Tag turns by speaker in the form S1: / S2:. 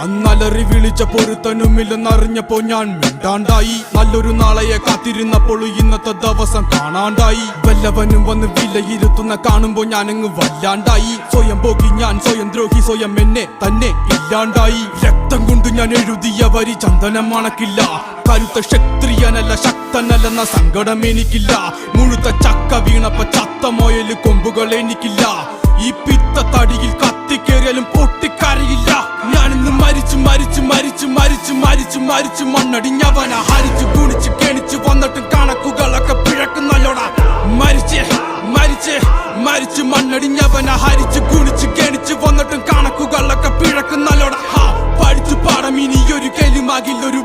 S1: അന്നലറി വിളിച്ച പൊരുത്തനുമില്ലെന്നറിഞ്ഞപ്പോ ഞാൻ മിണ്ടാണ്ടായി. നല്ലൊരു നാളെയെ കാത്തിരുന്നപ്പോൾ ഇന്നത്തെ ദിവസം കാണാണ്ടായി. വല്ലവനും വന്ന് വിലയിരുത്തുന്ന കാണുമ്പോ ഞാനങ്ങ് വല്ലാണ്ടായി. സ്വയം പോകി ഞാൻ സ്വയം ദ്രോഹി, സ്വയം എന്നെ തന്നെ ഇല്ലാണ്ടായി. രക്തം കൊണ്ട് ഞാൻ എഴുതിയ വരി ചന്ദനം മണക്കില്ല. കരുത്ത ക്ഷത്രിയനല്ല ശക്തനല്ലെന്ന സങ്കടം എനിക്കില്ല. മുഴുത്ത ചക്ക വീണപ്പ ചത്ത മൊയല് കൊമ്പുകൾ എനിക്കില്ല. ഈ പിത്ത തടിയിൽ കത്തിക്കേറിയാലും പൊട്ടിക്കരയില്ല. ഞാനിന്ന് മരിച്ചു മരിച്ചു മരിച്ചു മരിച്ചു മരിച്ചു മരിച്ചു മണ്ണടിഞ്ഞവന ഹരിച്ചു ഗുണിച്ച് കെണിച്ചു വന്നിട്ടും കണക്കുകളൊക്കെ പിഴക്കുന്നല്ലോടാ. മരിച്ച് മരിച്ച് മരിച്ചു മണ്ണടിഞ്ഞവന ഹരിച്ചു ഗുണിച്ച് കെണിച്ചു വന്നിട്ടും കണക്കുകളൊക്കെ പിഴക്കുന്നല്ലോടാ. പഠിച്ചു പാടം ഇനിയൊരു കെലിമാകില്ലൊരു